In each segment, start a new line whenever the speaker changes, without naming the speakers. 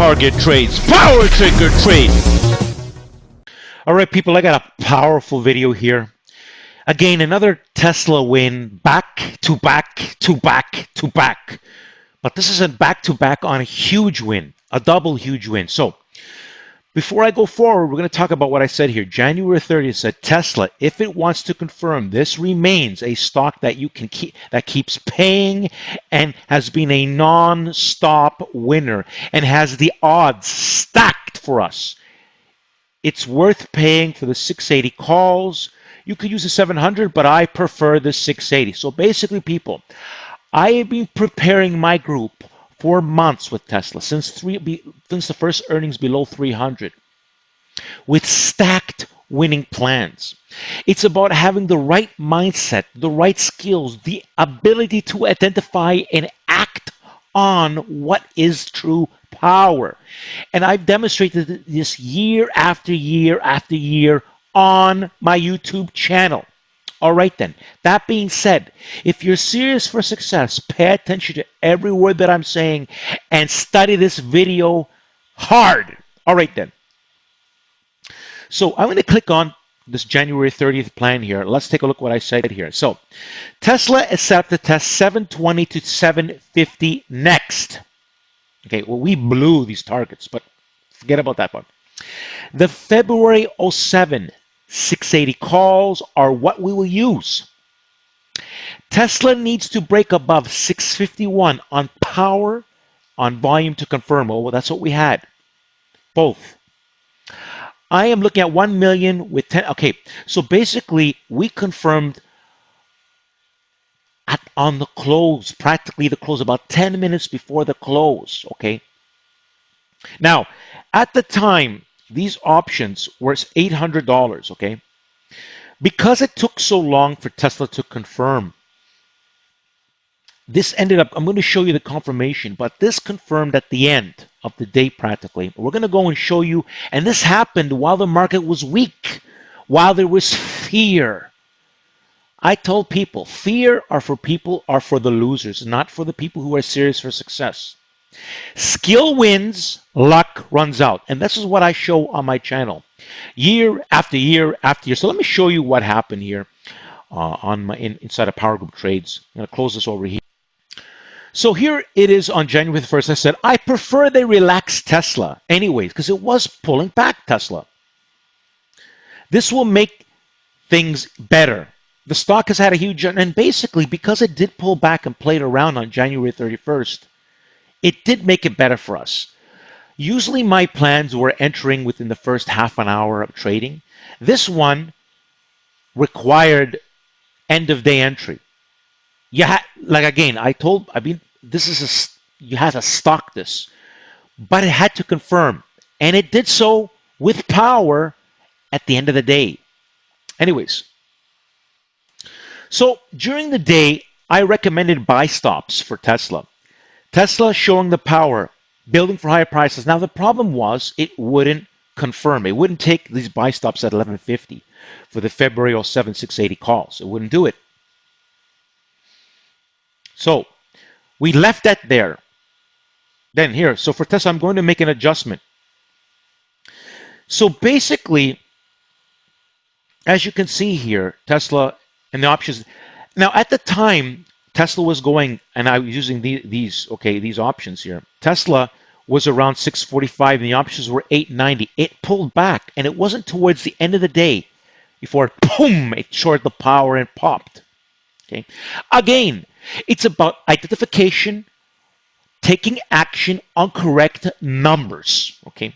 target trades, power trigger trade. All right, people, I got a powerful video here. Again, another Tesla win, back to back to back to back. But this is a back to back on a huge win, a double huge win. So before I go forward, we're going to talk about what I said here. January 30th said Tesla, if it wants to confirm, this remains a stock that you can keep, that keeps paying and has been a non-stop winner and has the odds stacked for us. It's worth paying for the 680 calls. You could use the 700, but I prefer the 680. So basically, people, I have been preparing my group for months with Tesla since the first earnings below 300 with stacked winning plans. It's about having the right mindset, the right skills, the ability to identify and act on what is true power. And I've demonstrated this year after year after year on my YouTube channel. All right then, that being said, if you're serious for success, pay attention to every word that I'm saying and study this video hard. All right then. So I'm going to click on this January 30th plan here. Let's take a look what I said here. So Tesla is set up to test 720 to 750 next. Okay, well, we blew these targets, but forget about that one. The February 07 680 calls are what we will use. Tesla needs to break above 651 on power, on volume to confirm. Oh, well, that's what we had. Both. I am looking at 1 million with 10. Okay, so basically we confirmed on the close, practically the close, about 10 minutes before the close. Okay. Now, at the time, these options were $800, okay? Because it took so long for Tesla to confirm, this ended up, I'm going to show you the confirmation, but this confirmed at the end of the day practically. We're going to go and show you, and this happened while the market was weak, while there was fear. I told people, fear are for the losers, not for the people who are serious for success. Skill wins, luck runs out. And this is what I show on my channel year after year after year. So let me show you what happened here on my inside of Power Group Trades. I'm going to close this over here. So here it is on January 1st. I said, I prefer they relax Tesla anyways, because it was pulling back Tesla. This will make things better. The stock has had a huge, and basically because it did pull back and played around on January 31st, it did make it better for us. Usually my plans were entering within the first half an hour of trading. This one required end of day entry. You had, like again, this is you had to stock this, but it had to confirm, and it did so with power at the end of the day. Anyways, so during the day, I recommended buy stops for Tesla. Tesla showing the power, building for higher prices. Now, the problem was it wouldn't confirm. It wouldn't take these buy stops at 1150 for the February 07 680 calls. It wouldn't do it. So we left that there. Then here, so for Tesla, I'm going to make an adjustment. So basically, as you can see here, Tesla and the options. Now, at the time, Tesla was going, and I was using these options here. Tesla was around 645, and the options were 890. It pulled back, and it wasn't towards the end of the day before, boom, it shorted the power and popped. Okay. Again, it's about identification, taking action on correct numbers. Okay.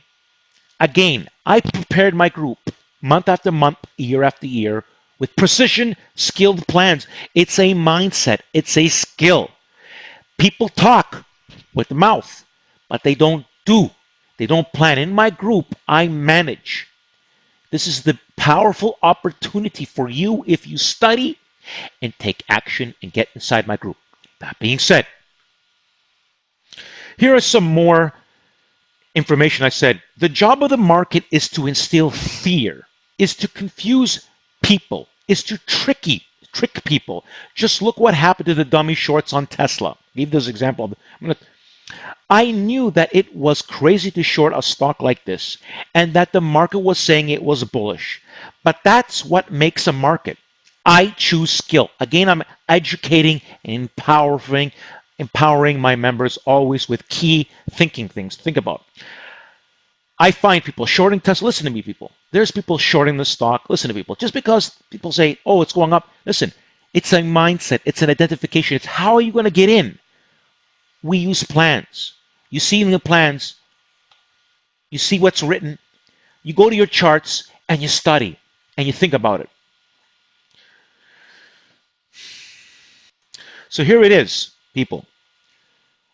Again, I prepared my group month after month, year after year, with precision, skilled plans. It's a mindset. It's a skill. People talk with the mouth, but they don't do. They don't plan. In my group, I manage. This is the powerful opportunity for you if you study and take action and get inside my group. That being said, here are some more information. I said, the job of the market is to instill fear, is to confuse people, is to trick people. Just look what happened to the dummy shorts on Tesla. I gave this example. I knew that it was crazy to short a stock like this and that the market was saying it was bullish. But that's what makes a market. I choose skill. Again, I'm educating and empowering my members always with key thinking things to think about. I find people shorting Tesla. Listen to me, people. There's people shorting the stock. Listen to people. Just because people say, oh, it's going up. Listen, it's a mindset. It's an identification. It's how are you going to get in? We use plans. You see in the plans, you see what's written. You go to your charts and you study and you think about it. So here it is, people.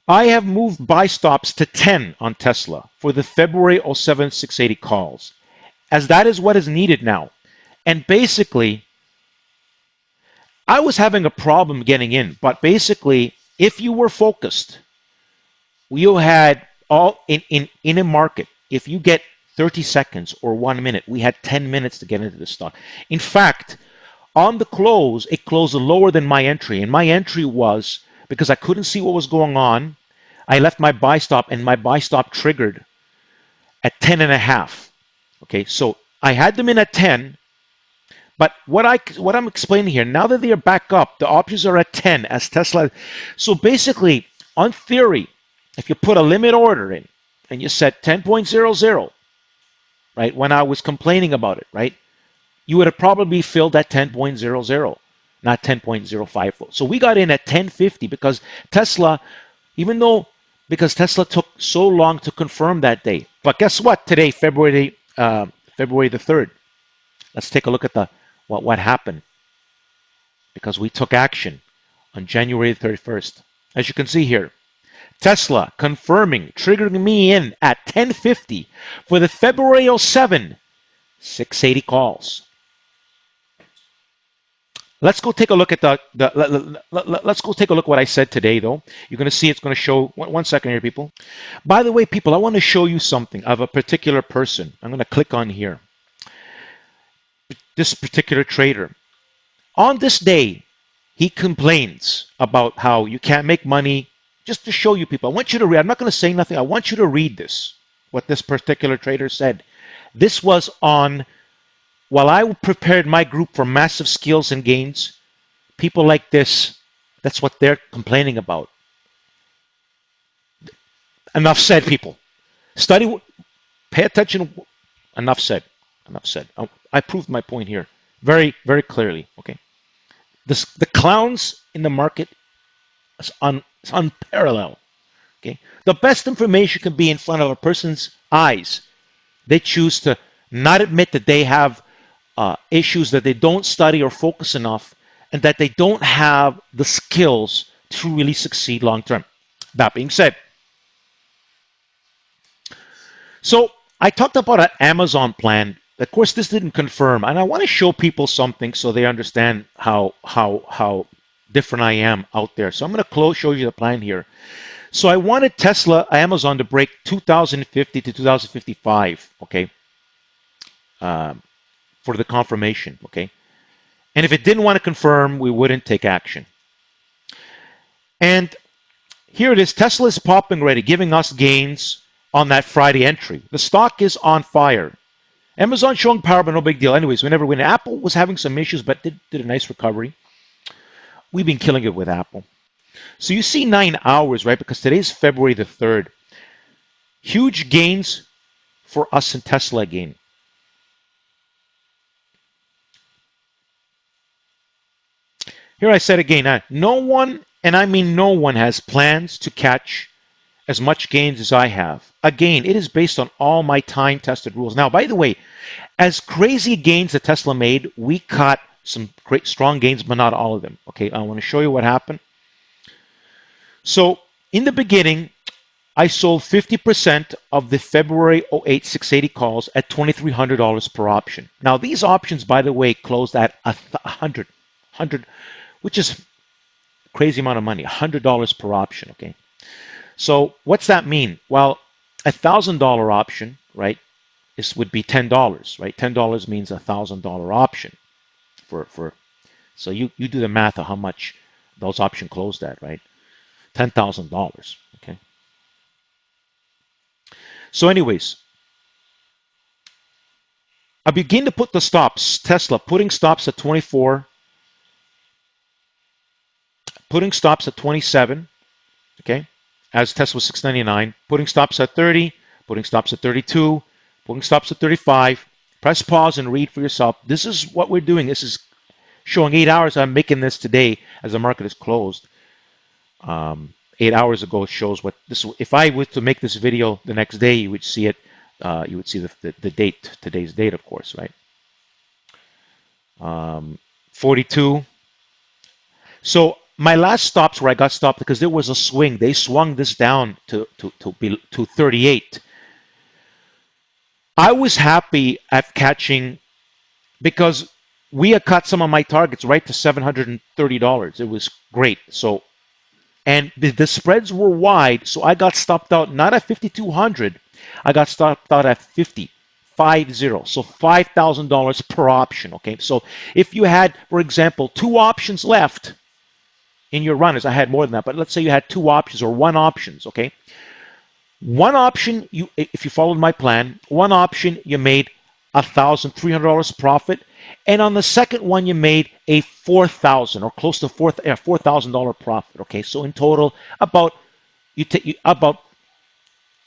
I have moved buy stops to 10 on Tesla for the February '07 680 calls, as that is what is needed now. And basically, I was having a problem getting in, but basically, if you were focused, you had all in a market. If you get 30 seconds or 1 minute, we had 10 minutes to get into the stock. In fact, on the close, it closed lower than my entry. And my entry was because I couldn't see what was going on. I left my buy stop and my buy stop triggered at 10 and a half. Okay, so I had them in at 10. But what I'm explaining here, now that they are back up, the options are at 10 as Tesla. So basically, on theory, if you put a limit order in and you set 10.00, right, when I was complaining about it, right, you would have probably filled at 10.00, not 10.05. So we got in at 10.50 because Tesla, because Tesla took so long to confirm that day. But guess what? Today, February the 3rd. Let's take a look at what happened because we took action on January 31st. As you can see here, Tesla confirming, triggering me in at 10.50 for the February '07 680 calls. Let's go take a look at let's go take a look at what I said today, though. You're going to see it's going to show. One second here, people. By the way, people, I want to show you something of a particular person. I'm going to click on here. This particular trader. On this day, he complains about how you can't make money. Just to show you, people, I want you to read. I'm not going to say nothing. I want you to read this, what this particular trader said. This was on, while I prepared my group for massive skills and gains, people like this, that's what they're complaining about. Enough said, people. Study, pay attention. Enough said. Enough said. I proved my point here very, very clearly. Okay. The clowns in the market is unparalleled. Okay. The best information can be in front of a person's eyes. They choose to not admit that they have issues, that they don't study or focus enough, and that they don't have the skills to really succeed long term. That being said, so I talked about an Amazon plan. Of course, this didn't confirm, and I want to show people something so they understand how different I am out there. So I'm going to show you the plan here. So I wanted Amazon to break 2050 to 2055, okay, for the confirmation, okay. And if it didn't want to confirm, we wouldn't take action. And here it is. Tesla is popping already, giving us gains on that Friday entry. The stock is on fire. Amazon showing power, but no big deal. Anyways, we never win. Apple was having some issues, but did a nice recovery. We've been killing it with Apple. So you see 9 hours, right? Because today's February the 3rd. Huge gains for us in Tesla again. Here I said again, no one, and I mean no one, has plans to catch as much gains as I have. Again, it is based on all my time-tested rules. Now, by the way, as crazy gains that Tesla made, we caught some great strong gains, but not all of them. Okay, I want to show you what happened. So in the beginning, I sold 50% of the February '08 680 calls at $2,300 per option. Now, these options, by the way, closed at 100, which is a crazy amount of money, $100 per option, okay? So what's that mean? Well, $1,000 option, right, would be $10, right? $10 means $1,000 option so you do the math of how much those options closed at, right? $10,000, okay? So anyways, I begin to put the stops. Tesla putting stops at 24, putting stops at 27. Okay, as Tesla was 699, putting stops at 30, putting stops at 32, putting stops at 35. Press pause and read for yourself. This is what we're doing. This is showing 8 hours. I'm making this today as the market is closed. 8 hours ago shows what this. If I were to make this video the next day, you would see it. You would see the date, today's date, of course, right? 42. So my last stops where I got stopped because there was a swing. They swung this down to 38. I was happy at catching because we had cut some of my targets right to $730. It was great. So, and the spreads were wide, so I got stopped out not at 5,200. I got stopped out at 50. 50. So $5,000 per option. Okay. So if you had, for example, 2 options left in your runners, I had more than that, but let's say you had 2 options or 1 options. Okay. One option, if you followed my plan, one option you made $1,300 profit, and on the second one you made a $4,000 or close to $4,000 profit. Okay, so in total, about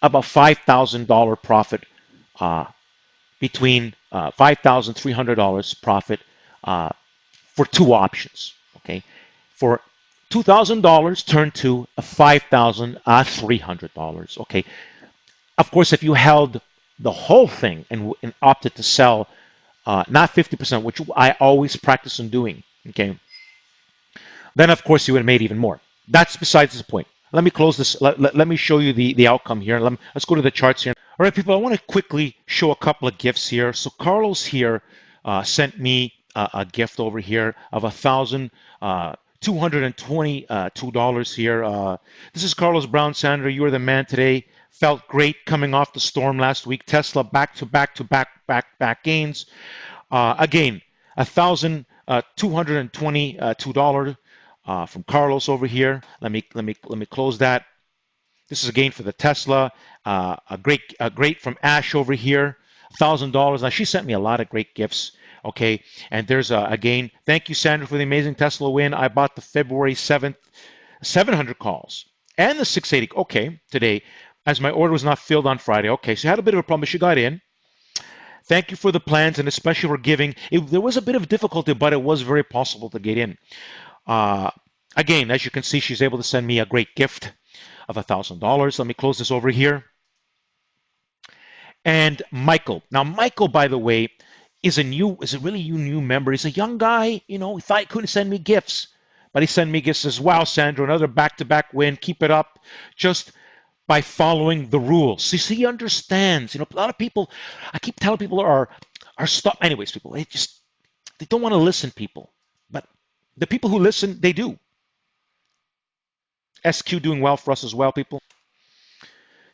$5,000 profit, between $5,300 profit for 2 options. Okay, for $2,000 turned to $5,300. Okay, of course, if you held the whole thing and opted to sell, not 50%, which I always practice on doing, okay, then of course you would have made even more. That's besides the point. Let me close this. Let me show you the outcome here. Let's go to the charts here. All right, people, I want to quickly show a couple of gifts here. So Carlos here sent me a gift over here of $1,222 here. This is Carlos Brown. Sandra, you are the man today. Felt great coming off the storm last week. Tesla back to back gains. Again, $1,222 from Carlos over here. Let me close that. This is a gain for the Tesla. A great from Ash over here. $1,000. Now she sent me a lot of great gifts. Okay, and there's a gain. Thank you, Sandra, for the amazing Tesla win. I bought the February 7th 700 calls and the 680. Okay, today, as my order was not filled on Friday. Okay, so I had a bit of a problem, but she got in. Thank you for the plans and especially for giving. There was a bit of difficulty, but it was very possible to get in. Again, as you can see, she's able to send me a great gift of $1,000. Let me close this over here. And Michael. Now, Michael, by the way, is a really new member. He's a young guy. You know, he thought he couldn't send me gifts, but he sent me gifts as well. Sandra, another back-to-back win. Keep it up. Just by following the rules. See, he understands. You know, a lot of people, I keep telling people are stuck. Anyways, people, they don't want to listen, people. But the people who listen, they do. SQ doing well for us as well, people.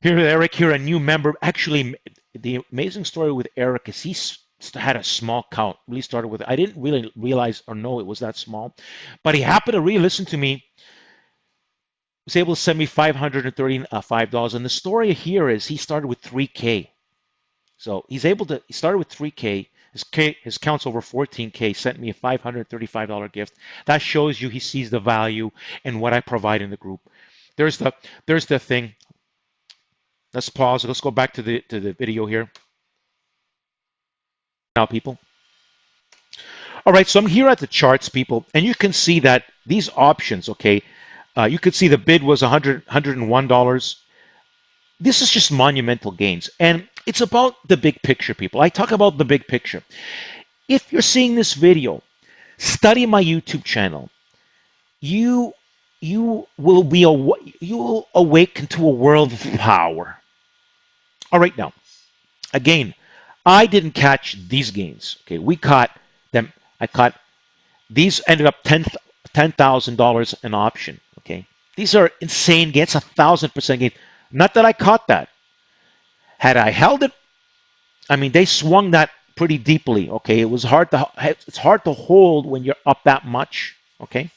Here, Eric, here, a new member. Actually, the amazing story with Eric is he had a small count. Really started with, I didn't really realize or know it was that small, but he happened to re-listen to me. Was able to send me $535. And the story here is he started with 3K. So he started with 3K. His count's over 14K. Sent me a $535 gift. That shows you he sees the value in what I provide in the group. There's the thing. Let's pause. Let's go back to the video here. Now, people. All right, so I'm here at the charts, people, and you can see that these options, okay, you could see the bid was $101. This is just monumental gains, and it's about the big picture, people. I talk about the big picture. If you're seeing this video, study my YouTube channel. You will awaken to a world of power. All right, now, again, I didn't catch these gains. Okay, we caught them. I caught these. Ended up $10,000 an option. Okay, these are insane gains. 1,000% gain. Not that I caught that. Had I held it, I mean, they swung that pretty deeply. Okay, it's hard to hold when you're up that much. Okay,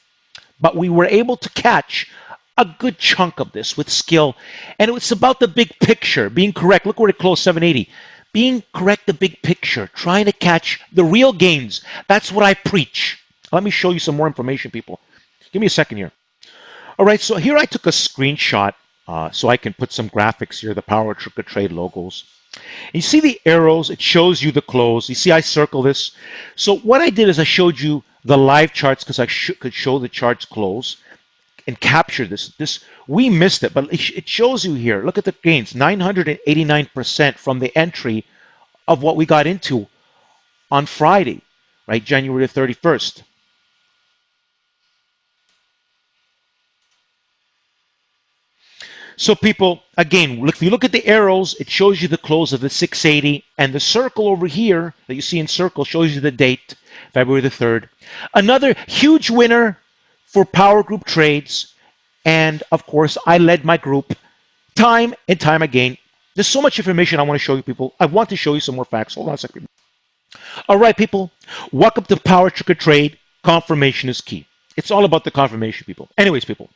but we were able to catch a good chunk of this with skill, and it's about the big picture, being correct. Look where it closed, 780. Being correct, the big picture, trying to catch the real gains. That's what I preach. Let me show you some more information, people. Give me a second here. All right, so here I took a screenshot so I can put some graphics here, the Power Trick or Trade logos. And you see the arrows, it shows you the close. You see I circle this. So what I did is I showed you the live charts because I could show the charts close and capture this. We missed it, but it shows you here. Look at the gains, 989% from the entry of what we got into on Friday, right, January 31st. So people, again, if you look at the arrows, it shows you the close of the 680, and the circle over here that you see in circle shows you the date, February the 3rd. Another huge winner for Power Group trades, and of course, I led my group time and time again. There's so much information I want to show you, people. I want to show you some more facts. Hold on a second. All right, people, welcome to Power Trick or Trade. Confirmation is key. It's all about the confirmation, people. Anyways, people,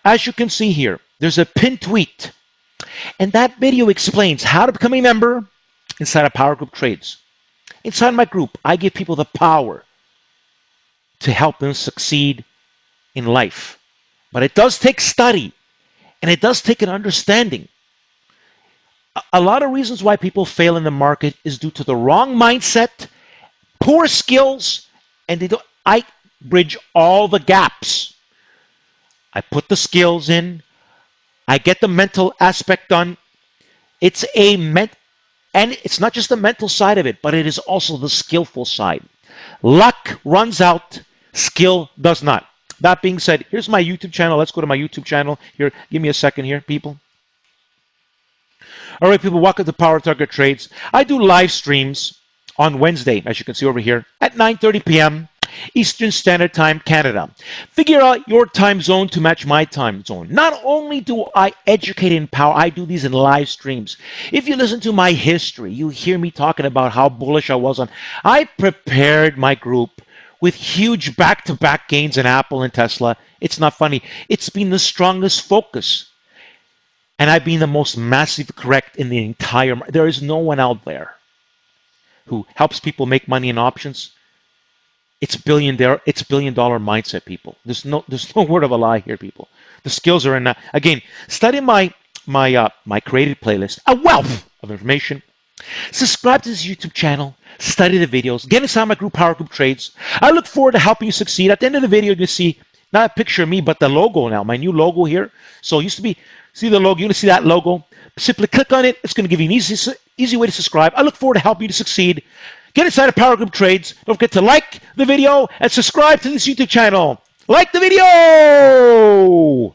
as you can see here, there's a pinned tweet, and that video explains how to become a member inside of Power Group Trades. Inside my group, I give people the power to help them succeed in life. But it does take study, and it does take an understanding. A lot of reasons why people fail in the market is due to the wrong mindset, poor skills, and I bridge all the gaps. I put the skills in. I get the mental aspect done. It's and it's not just the mental side of it, but it is also the skillful side. Luck runs out, skill does not. That being said, here's my YouTube channel. Let's go to my YouTube channel. Here, give me a second here, people. All right, people, welcome to Power Target Trades. I do live streams on Wednesday, as you can see over here, at 9:30 p.m. Eastern Standard Time, Canada. Figure out your time zone to match my time zone. Not only do I educate and empower, I do these in live streams. If you listen to my history, you hear me talking about how bullish I was on. I prepared my group with huge back-to-back gains in Apple and Tesla. It's not funny. It's been the strongest focus. And I've been the most massive correct in the entire market. There is no one out there who helps people make money in options. It's billion dollar mindset, people. There's no word of a lie here, people. The skills are in that. Again, study my created playlist, a wealth of information. Subscribe to this YouTube channel, study the videos, get inside my group, Power Group Trades. I look forward to helping you succeed. At the end of the video, you see not a picture of me, but the logo now, my new logo here. So it used to be, see the logo, you're going to see that logo. Simply click on it. It's going to give you an easy way to subscribe. I look forward to helping you to succeed. Get inside of Power Group Trades. Don't forget to like the video and subscribe to this YouTube channel. Like the video!